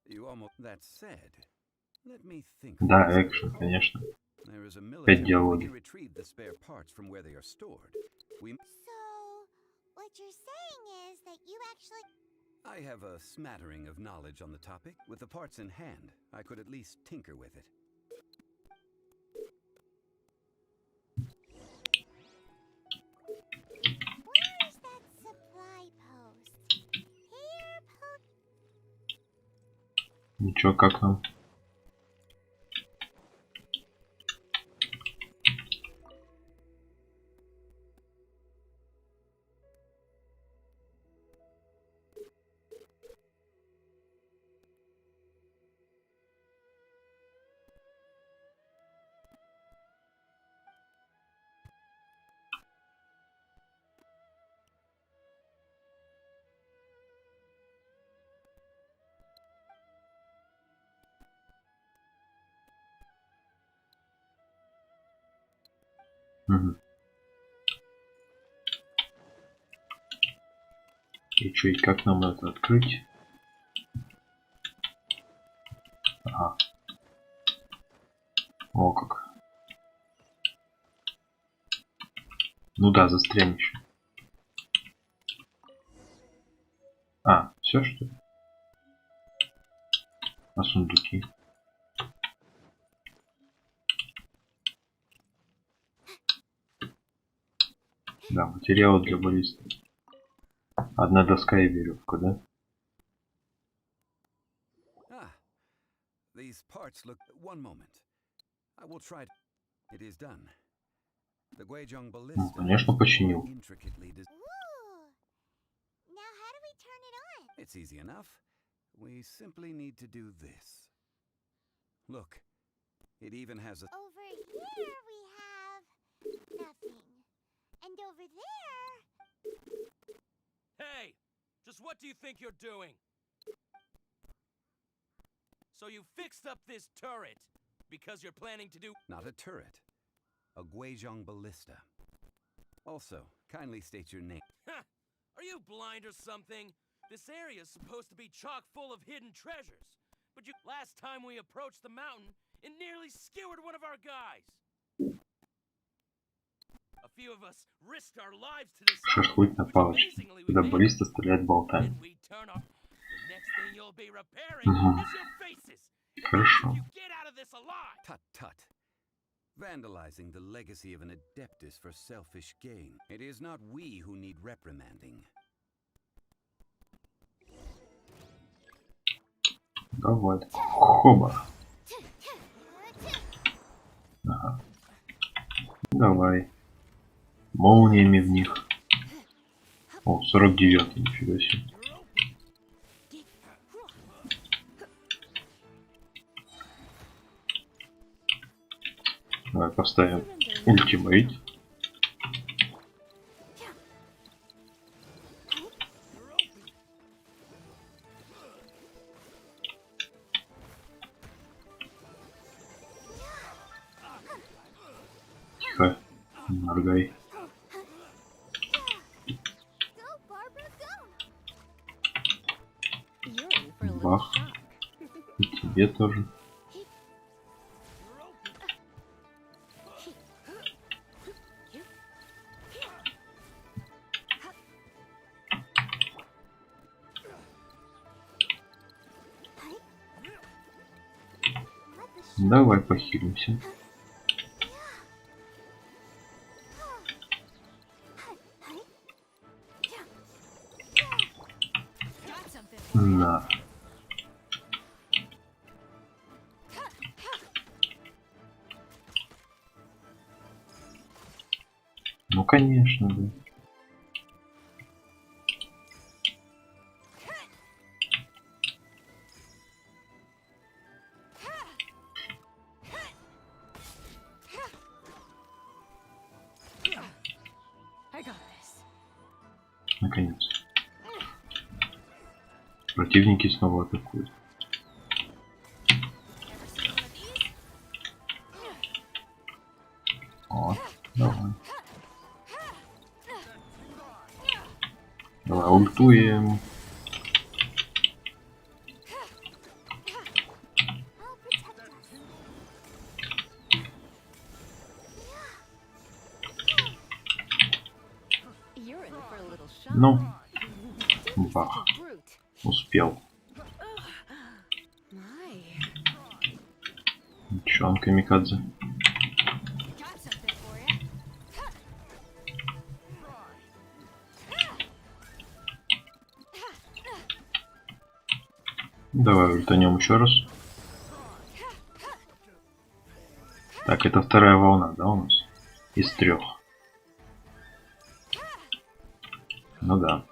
You almost... That said, let me think. Да, экшен, конечно. There is a Опять military. We диалоги. can retrieve the spare parts from where they are stored. We... So, what you're saying is that you actually... I have a smattering of knowledge on the topic. With the parts in hand, I could at least tinker with it. Where is that supply post? Here, Ничего, как нам? И что, и как нам это открыть? Ага. О, как. Ну да, застрянь еще. А, все что ли? А сундуки? Да, материалы для баллисты. Одна доска и веревка, да? These parts look... One moment. I will try... It is done. The Guizhong ballista... Ну, конечно, починил. Intricately Ooh. Now how do we turn it on? It's easy enough. We simply need to do this. Look, it even has a... Over here we have... nothing. And over there... Hey! Just what do you think you're doing? So you fixed up this turret because you're planning to do... Not a turret. A Guizhong ballista. Also, kindly state your name. Are you blind or something? This area is supposed to be chock full of hidden treasures. But last time we approached the mountain, it nearly skewered one of our guys. A few of us risked our lives to this. Шашлык на палочке. Когда баллиста стреляет болтами. Хорошо. Tut tut. Vandalizing the legacy of an adeptus for selfish gain. It is not we who need reprimanding. Давай. Хоба. Ага. Давай. Молниями в них. О, 49-й, нифига себе. Давай поставим ультимейт. моргай. Go, Barbara, go! You're in for a little Бах. shock. И тебе тоже. Давай похилимся. На. Ну конечно, да. I got this. Наконец. Противники снова атакуют. О, давай. Давай, ультуем. You're in for a little shock. Ну, Don't be бах. such a brute. Успел. My. Чё он камикадзе? Got something for ya. Давай ультанем еще раз. Так, это вторая волна, да, у нас? Из 3. Ну да.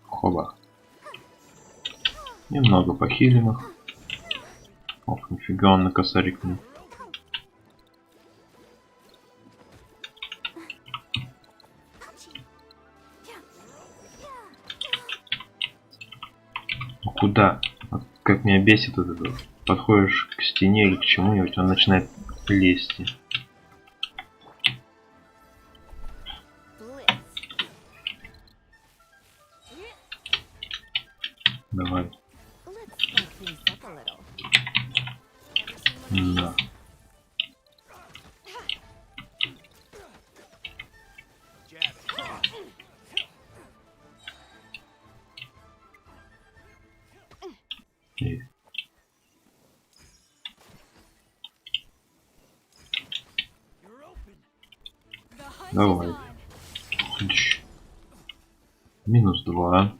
Хоба. Немного похилим их. Ох, нифига он накосарикнул. Ну куда? Вот как меня бесит вот это. Подходишь к стене или к чему-нибудь, он начинает лезть. Давай. Let's spice things up a little. Да. И давай. Ищ. -2.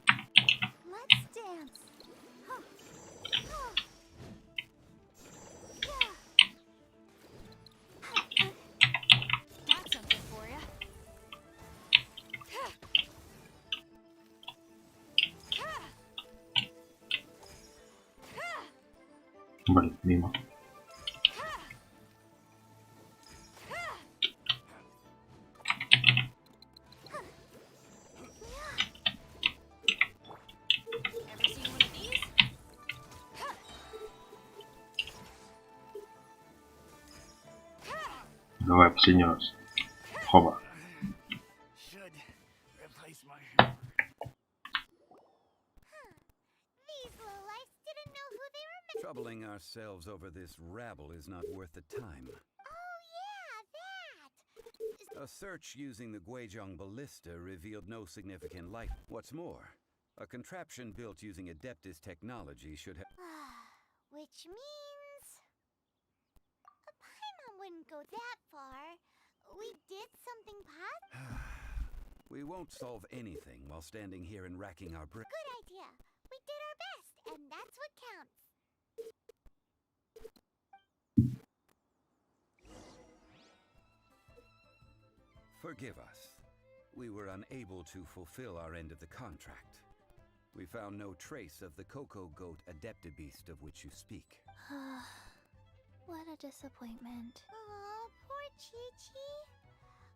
Let's dance. Got something for ya. Блин, мимо. Ever seen one of these? Давай, последний раз. Хоба. These lowlifes didn't know who they were meant. Troubling ourselves over this rabble is not worth the time. Oh yeah, that. A search using the Guizhong ballista revealed no significant light. What's more, a contraption built using Adeptus technology should have... Which means a Paimon wouldn't go that far. We did something positive. We won't solve anything while standing here and racking our brains. Good idea. We did our best, and that's what counts. Forgive us. We were unable to fulfill our end of the contract. We found no trace of the Cocoa Goat Adeptibeast of which you speak. What a disappointment. Aw, poor Chi-Chi.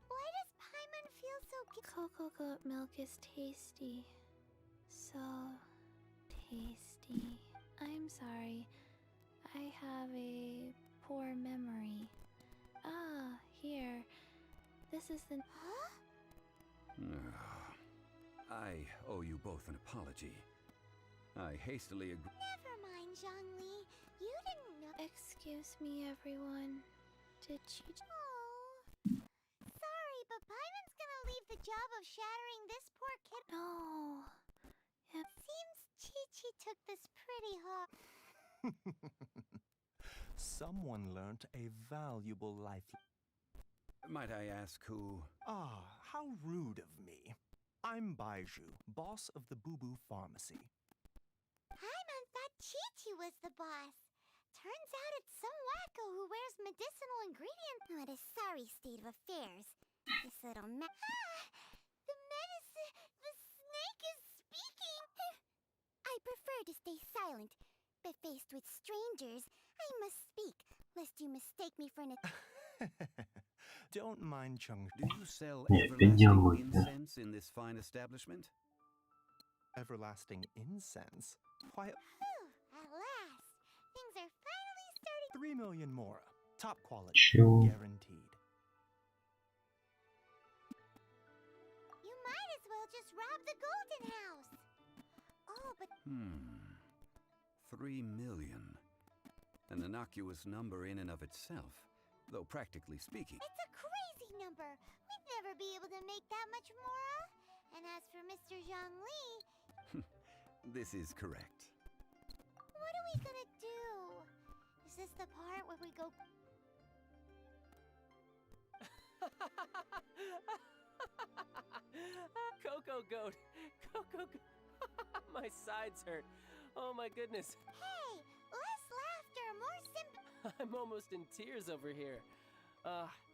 Why does Paimon feel so Cocoa goat milk is tasty. So tasty. I'm sorry. I have a poor memory. Ah, here. This is the. Huh? I owe you both an apology. I hastily agree. Never mind, Zhongli. You didn't know. Excuse me, everyone. Did she? Oh. Sorry, but Paimon's gonna leave the job of shattering this poor kid. No. It seems Chi-Chi took this pretty hard. Someone learnt a valuable life. Might I ask who? Ah, how rude of me. I'm Baiju, boss of the Boo Boo Pharmacy. Paimon thought Chi-Chi was the boss. Turns out it's some wacko who wears medicinal ingredients. What a sorry state of affairs. This little the medicine, the snake is speaking. I prefer to stay silent, but faced with strangers, I must speak, lest you mistake me for an. Don't mind Chung. Do you sell Нет, everlasting incense in this fine establishment? Everlasting incense? Why, At last, things are finally starting. 3 million more. Top quality. Чё? Guaranteed. You might as well just rob the Golden House. Oh, but 3 million. An innocuous number in and of itself, though practically speaking. it's a crazy number. We'd never be able to make that much more. And as for Mr. Zhongli, This is correct. what are we gonna do? Is this the part where we go? Coco Goat! Coco Goat! My sides hurt. Oh my goodness. Hey, less laughter, more I'm almost in tears over here.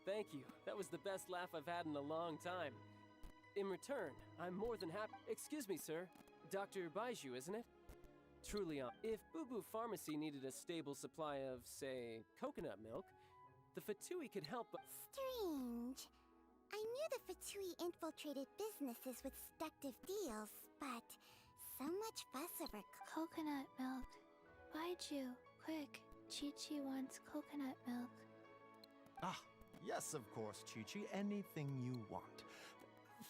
Thank you. That was the best laugh I've had in a long time. In return, I'm more than happy. Excuse me, sir. Dr. Baiju, isn't it? Truly, if Boo Boo Pharmacy needed a stable supply of, say, coconut milk, the Fatui could help. Strange. I knew the Fatui infiltrated businesses with seductive deals, but so much fuss over coconut milk. Baiju, quick. Chi-Chi wants coconut milk. Ah, yes, of course, Chi-Chi. Anything you want.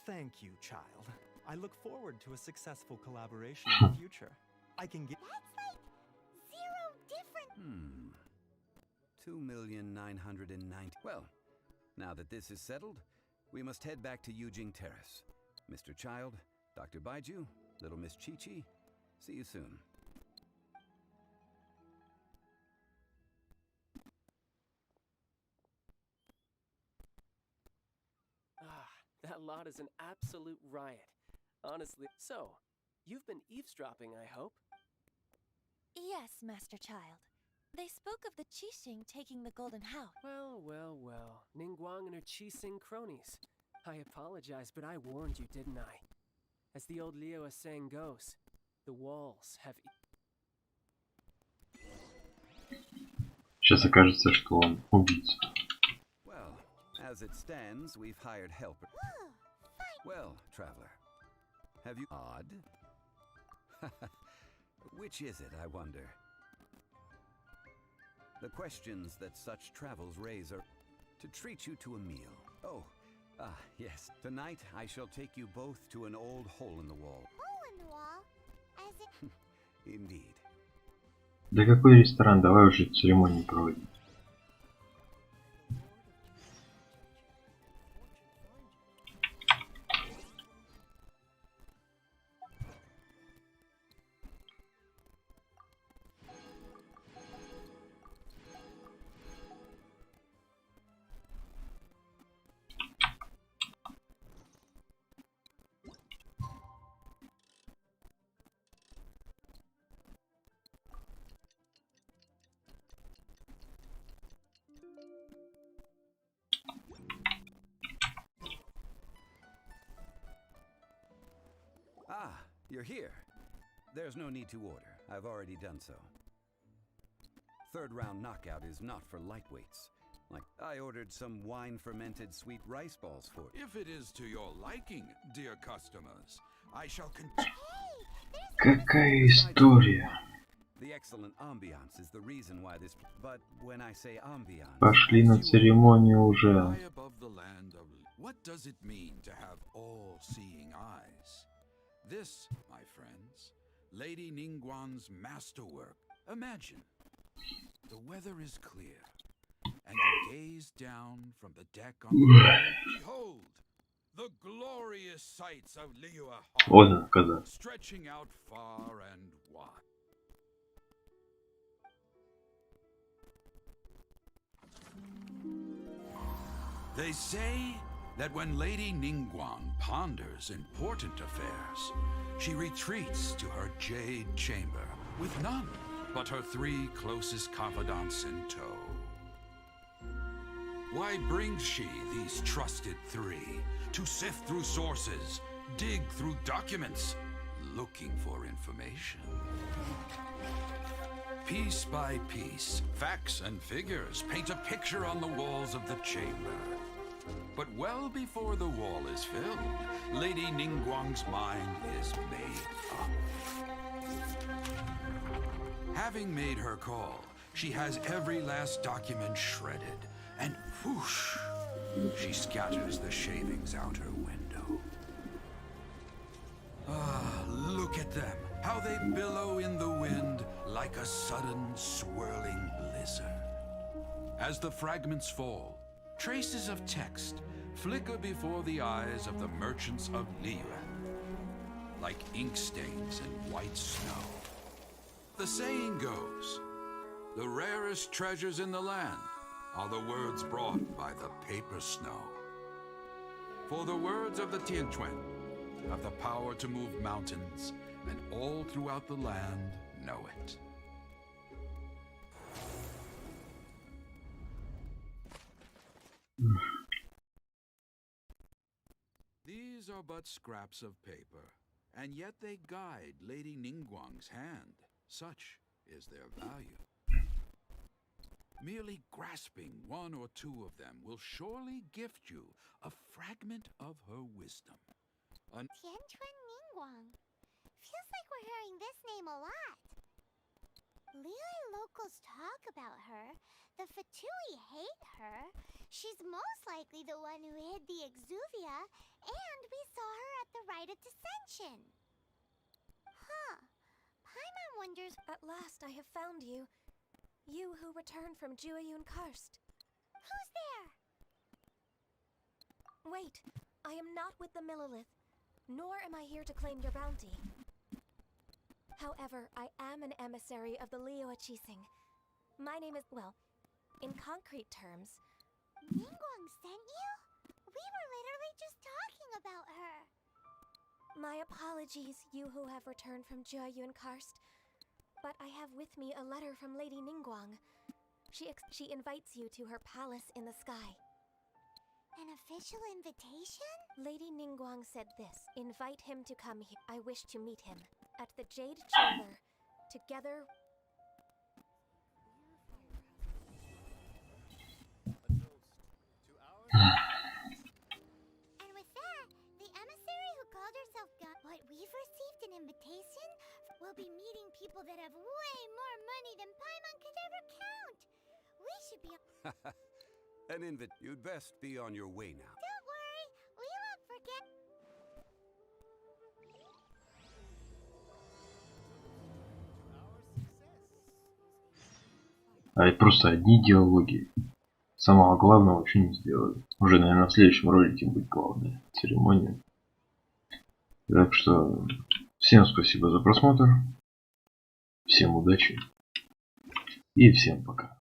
Thank you, child. I look forward to a successful collaboration in the future. I can get. That's like zero different. 2,990,000. Well, now that this is settled, we must head back to Yujing Terrace. Mr. Child, Dr. Baiju, little Miss Chi-Chi, see you soon. That lot is an absolute riot. Honestly. So, you've been eavesdropping, I hope? Yes, Master Child. They spoke of the Qixing taking the Golden House. Well. Ningguang and her Qixing cronies. I apologize, but I warned you, didn't I? As the old Liu saying goes, the walls have... Сейчас окажется, что он убийца. Well, as it stands, we've hired helpers. Well, traveler, have you... Odd? Which is it, I wonder? The questions that such travels raise are to treat you to a meal. Oh, yes. Tonight I shall take you both to an old hole in the wall. Hole in the wall? As it... Indeed. Да какой ресторан? Давай уже церемонию проводим. Ah, you're here. There's no need to order. I've already done so. Third round knockout is not for lightweights. Like, I ordered some wine-fermented sweet rice balls for you. If it is to your liking, dear customers, I shall continue. Какая история? The excellent ambiance is the reason why this. But when I say ambiance, Пошли на церемонию уже. High above the land of. What does it mean to have all-seeing eyes? This, my friends, Lady Ningguang's masterwork. Imagine, the weather is clear, and you gaze down from the deck on the behold, the glorious sights of Liyue Вот она, коза. stretching out far and wide. They say that when Lady Ningguang ponders important affairs, she retreats to her jade chamber with none but her 3 closest confidants in tow. Why brings she these trusted 3 to sift through sources, dig through documents, looking for information? Piece by piece, facts and figures paint a picture on the walls of the chamber. But well before the wall is filled, Lady Ningguang's mind is made up. Having made her call, she has every last document shredded, and whoosh, she scatters the shavings out her window. Ah, look at them, how they billow in the wind like a sudden swirling blizzard. As the fragments fall, traces of text flicker before the eyes of the merchants of Liyue, like ink stains in white snow. The saying goes, the rarest treasures in the land are the words brought by the paper snow. For the words of the Tianquan have the power to move mountains, and all throughout the land know it. These are but scraps of paper, and yet they guide Lady Ningguang's hand. Such is their value. Merely grasping 1 or 2 of them will surely gift you a fragment of her wisdom. Tianquan Ningguang. Feels like we're hearing this name a lot. Liyue locals talk about her. The Fatui hate her. She's most likely the one who hid the Exuvia, and we saw her at the Rite of Dissension. Huh. Paimon wonders... At last I have found you. You who returned from Jueyun Karst. Who's there? Wait, I am not with the Millelith, nor am I here to claim your bounty. However, I am an emissary of the Liyue Qixing. My name is, well, in concrete terms... Ningguang sent you? We were literally just talking about her. My apologies, you who have returned from Jueyun Karst. But I have with me a letter from Lady Ningguang. She invites you to her palace in the sky. An official invitation? Lady Ningguang said this. Invite him to come here. I wish to meet him. At the Jade Chamber. Together... And with that, the emissary who called herself what we've received an invitation? We'll be meeting people that have way more money than Paimon could ever count. We should be... An invite. You'd best be on your way now. Don't worry, we won't forget... А это просто одни диалоги. Самого главного вообще не сделали. Уже, наверное, в следующем ролике будет главная церемония. Так что всем спасибо за просмотр. Всем удачи. И всем пока.